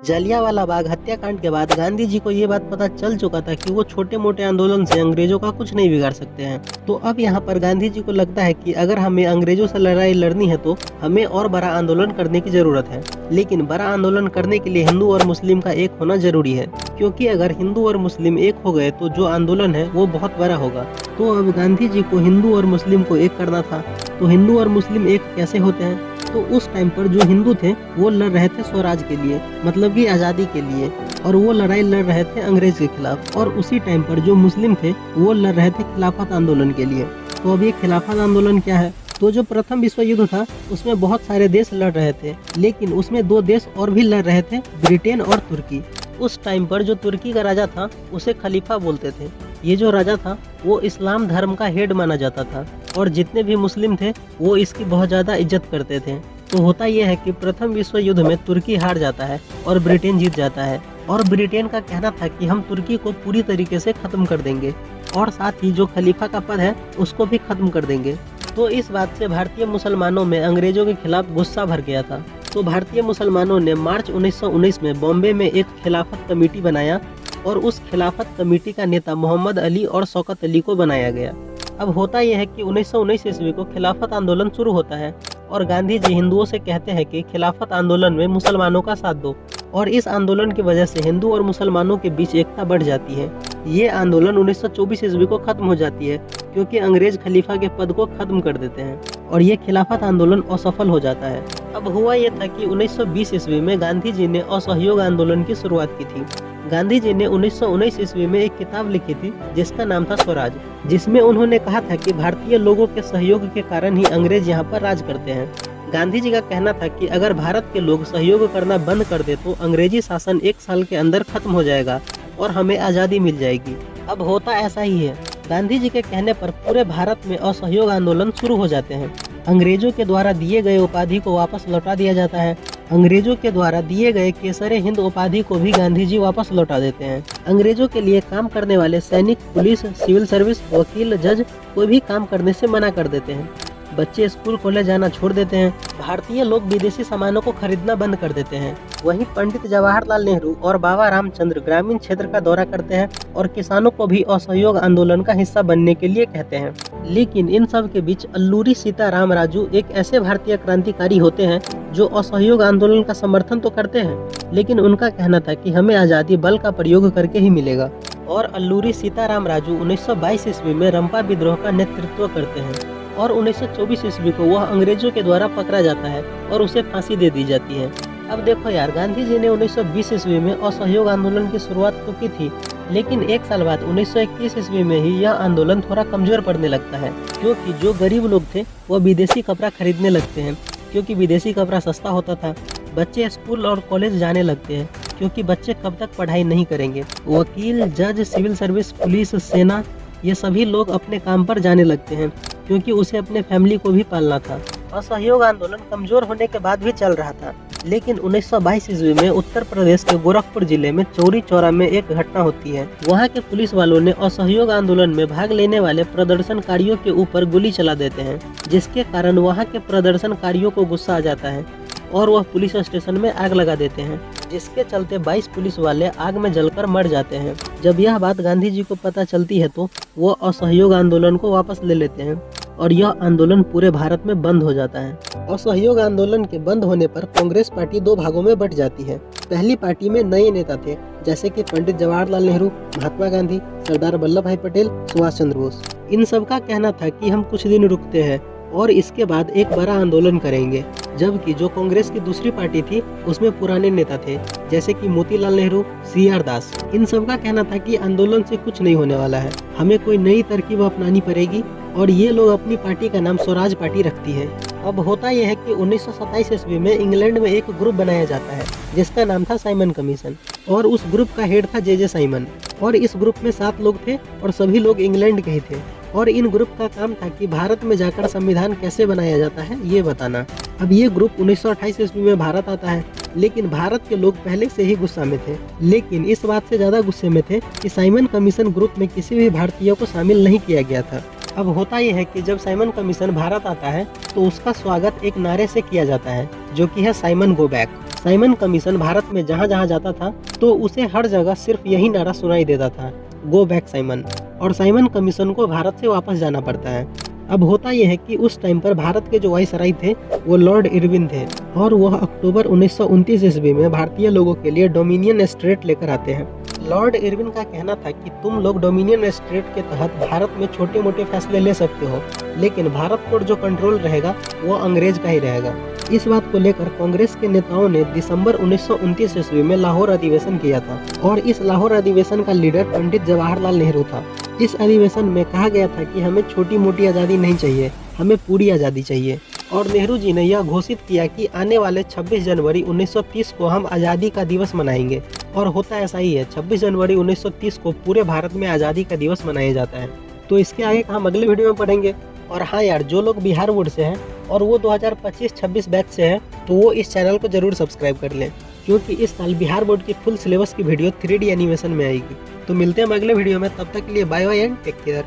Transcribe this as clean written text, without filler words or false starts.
जलियांवाला बाग हत्याकांड के बाद गांधी जी को ये बात पता चल चुका था कि वो छोटे मोटे आंदोलन से अंग्रेजों का कुछ नहीं बिगाड़ सकते हैं। तो अब यहाँ पर गांधी जी को लगता है कि अगर हमें अंग्रेजों से लड़ाई लड़नी है तो हमें और बड़ा आंदोलन करने की जरूरत है। लेकिन बड़ा आंदोलन करने के लिए हिंदू और मुस्लिम का एक होना जरूरी है, क्योंकि अगर हिंदू और मुस्लिम एक हो गए तो जो आंदोलन है वो बहुत बड़ा होगा। तो अब गांधी जी को हिंदू और मुस्लिम को एक करना था। तो हिंदू और मुस्लिम एक कैसे होते हैं? तो उस टाइम पर जो हिंदू थे वो लड़ रहे थे स्वराज के लिए, मतलब कि आज़ादी के लिए, और वो लड़ाई लड़ रहे थे अंग्रेज के खिलाफ। और उसी टाइम पर जो मुस्लिम थे वो लड़ रहे थे खिलाफत आंदोलन के लिए। तो अब ये खिलाफत आंदोलन क्या है? तो जो प्रथम विश्व युद्ध था उसमें बहुत सारे देश लड़ रहे थे, लेकिन उसमें दो देश और भी लड़ रहे थे, ब्रिटेन और तुर्की। उस टाइम पर जो तुर्की का राजा था उसे खलीफा बोलते थे। ये जो राजा था वो इस्लाम धर्म का हेड माना जाता था, और जितने भी मुस्लिम थे वो इसकी बहुत ज़्यादा इज्जत करते थे। तो होता यह है कि प्रथम विश्व युद्ध में तुर्की हार जाता है और ब्रिटेन जीत जाता है। और ब्रिटेन का कहना था कि हम तुर्की को पूरी तरीके से खत्म कर देंगे, और साथ ही जो खलीफा का पद है उसको भी खत्म कर देंगे। तो इस बात से भारतीय मुसलमानों में अंग्रेजों के खिलाफ गुस्सा भर गया था। तो भारतीय मुसलमानों ने मार्च 1919 में बॉम्बे में एक खिलाफत कमेटी बनाया, और उस खिलाफत कमेटी का नेता मोहम्मद अली और शौकत अली को बनाया गया। अब होता यह है कि 1919 ईस्वी को खिलाफत आंदोलन शुरू होता है, और गांधी जी हिंदुओं से कहते हैं कि खिलाफत आंदोलन में मुसलमानों का साथ दो। और इस आंदोलन की वजह से हिंदू और मुसलमानों के बीच एकता बढ़ जाती है। ये आंदोलन 1924 ईस्वी को खत्म हो जाती है, क्योंकि अंग्रेज खलीफा के पद को खत्म कर देते हैं, और ये खिलाफत आंदोलन असफल हो जाता है। अब हुआ ये था कि 1920 ईस्वी में गांधी जी ने असहयोग आंदोलन की शुरुआत की थी। गांधी जी ने 1919 ईस्वी में एक किताब लिखी थी जिसका नाम था स्वराज, जिसमें उन्होंने कहा था कि भारतीय लोगों के सहयोग के कारण ही अंग्रेज यहाँ पर राज करते हैं। गांधी जी का कहना था कि अगर भारत के लोग सहयोग करना बंद कर दे तो अंग्रेजी शासन 1 साल के अंदर खत्म हो जाएगा और हमें आज़ादी मिल जाएगी। अब होता ऐसा ही है। गांधी जी के कहने पर पूरे भारत में असहयोग आंदोलन शुरू हो जाते हैं। अंग्रेजों के द्वारा दिए गए उपाधि को वापस लौटा दिया जाता है। अंग्रेजों के द्वारा दिए गए केसरे हिंद उपाधि को भी गांधी जी वापस लौटा देते हैं। अंग्रेजों के लिए काम करने वाले सैनिक, पुलिस, सिविल सर्विस, वकील, जज कोई भी काम करने से मना कर देते हैं। बच्चे स्कूल कॉलेज जाना छोड़ देते हैं। भारतीय लोग विदेशी सामानों को खरीदना बंद कर देते हैं। वहीं पंडित जवाहरलाल नेहरू और बाबा रामचंद्र ग्रामीण क्षेत्र का दौरा करते हैं और किसानों को भी असहयोग आंदोलन का हिस्सा बनने के लिए कहते हैं। लेकिन इन सब के बीच अल्लूरी सीताराम राजू एक ऐसे भारतीय क्रांतिकारी होते हैं जो असहयोग आंदोलन का समर्थन तो करते हैं, लेकिन उनका कहना था कि हमें आज़ादी बल का प्रयोग करके ही मिलेगा। और अल्लूरी सीताराम राजू 1922 ईस्वी में रंपा विद्रोह का नेतृत्व करते हैं, और 1924 ईस्वी को वह अंग्रेजों के द्वारा पकड़ा जाता है और उसे फांसी दे दी जाती है। अब देखो यार, गांधी जी ने 1920 ईस्वी में असहयोग आंदोलन की शुरुआत तो की थी, लेकिन 1 साल बाद 1921 ईस्वी में ही यह आंदोलन थोड़ा कमजोर पड़ने लगता है, क्योंकि जो गरीब लोग थे वो विदेशी कपड़ा खरीदने लगते हैं, क्योंकि विदेशी कपड़ा सस्ता होता था। बच्चे स्कूल और कॉलेज जाने लगते हैं, क्योंकि बच्चे कब तक पढ़ाई नहीं करेंगे। वकील, जज, सिविल सर्विस, पुलिस, सेना, ये सभी लोग अपने काम पर जाने लगते हैं, क्योंकि उसे अपने फैमिली को भी पालना था। असहयोग आंदोलन कमजोर होने के बाद भी चल रहा था, लेकिन 1922 ईस्वी में उत्तर प्रदेश के गोरखपुर जिले में चौरी चौरा में एक घटना होती है। वहाँ के पुलिस वालों ने असहयोग आंदोलन में भाग लेने वाले प्रदर्शनकारियों के ऊपर गोली चला देते हैं, जिसके कारण वहाँ के प्रदर्शनकारियों को गुस्सा आ जाता है और वह पुलिस स्टेशन में आग लगा देते हैं, जिसके चलते 22 पुलिस वाले आग में जलकर मर जाते हैं। जब यह बात गांधी जी को पता चलती है तो वो असहयोग आंदोलन को वापस ले लेते हैं, और यह आंदोलन पूरे भारत में बंद हो जाता है। असहयोग आंदोलन के बंद होने पर कांग्रेस पार्टी 2 भागों में बट जाती है। पहली पार्टी में नए नेता थे, जैसे कि पंडित जवाहरलाल नेहरू, महात्मा गांधी, सरदार वल्लभ भाई पटेल, सुभाष चंद्र बोस। इन सब का कहना था कि हम कुछ दिन रुकते हैं और इसके बाद एक बड़ा आंदोलन करेंगे। जबकि जो कांग्रेस की दूसरी पार्टी थी उसमें पुराने नेता थे, जैसे कि मोतीलाल नेहरू, CR दास। इन सब का कहना था कि आंदोलन से कुछ नहीं होने वाला है, हमें कोई नई तरकीब अपनानी पड़ेगी, और ये लोग अपनी पार्टी का नाम स्वराज पार्टी रखती है। अब होता यह है कि 1927 ईस्वी में इंग्लैंड में एक ग्रुप बनाया जाता है जिसका नाम था साइमन कमीशन, और उस ग्रुप का हेड था JJ साइमन। और इस ग्रुप में 7 लोग थे और सभी लोग इंग्लैंड के ही थे, और इन ग्रुप का काम था कि भारत में जाकर संविधान कैसे बनाया जाता है ये बताना। अब ये ग्रुप 1928 ईस्वी में भारत आता है, लेकिन भारत के लोग पहले से ही गुस्सा में थे, लेकिन इस बात से ज्यादा गुस्से में थे कि साइमन कमीशन ग्रुप में किसी भी भारतीय को शामिल नहीं किया गया था। अब होता यह है कि जब साइमन कमीशन भारत आता है तो उसका स्वागत एक नारे से किया जाता है, जो कि है Simon go back. Simon commission Bharat में जहाँ जहाँ जाता था तो उसे हर जगह सिर्फ यही नारा सुनाई देता था, गो बैक साइमन। और साइमन कमीशन को भारत से वापस जाना पड़ता है। अब होता यह है कि उस टाइम पर भारत के जो वाइसराय थे वो लॉर्ड इरविन थे और वह अक्टूबर 1929 ईस्वी में भारतीय लोगों के लिए डोमिनियन स्ट्रेट लेकर आते हैं। लॉर्ड इरविन का कहना था कि तुम लोग डोमिनियन स्ट्रेट के तहत भारत में छोटे मोटे फैसले ले सकते हो, लेकिन भारत पर जो कंट्रोल रहेगा वो अंग्रेज का ही रहेगा। इस बात को लेकर कांग्रेस के नेताओं ने दिसंबर 1929 ईस्वी में लाहौर अधिवेशन किया था और इस लाहौर अधिवेशन का लीडर पंडित जवाहरलाल नेहरू था। इस अधिवेशन में कहा गया था कि हमें छोटी मोटी आज़ादी नहीं चाहिए, हमें पूरी आज़ादी चाहिए। और नेहरू जी ने यह घोषित किया कि आने वाले 26 जनवरी 1930 को हम आज़ादी का दिवस मनाएंगे। और होता ऐसा ही है, 26 जनवरी 1930 को पूरे भारत में आज़ादी का दिवस मनाया जाता है। तो इसके आगे का हम अगले वीडियो में पढ़ेंगे। और हाँ यार, जो लोग बिहार बोर्ड से हैं और वो 2025-26 बैच से हैं तो वो इस चैनल को जरूर सब्सक्राइब कर लें, क्योंकि इस साल बिहार बोर्ड की फुल सिलेबस की वीडियो 3D एनिमेशन में आएगी। तो मिलते हैं हम अगले वीडियो में, तब तक के लिए bye bye and take care.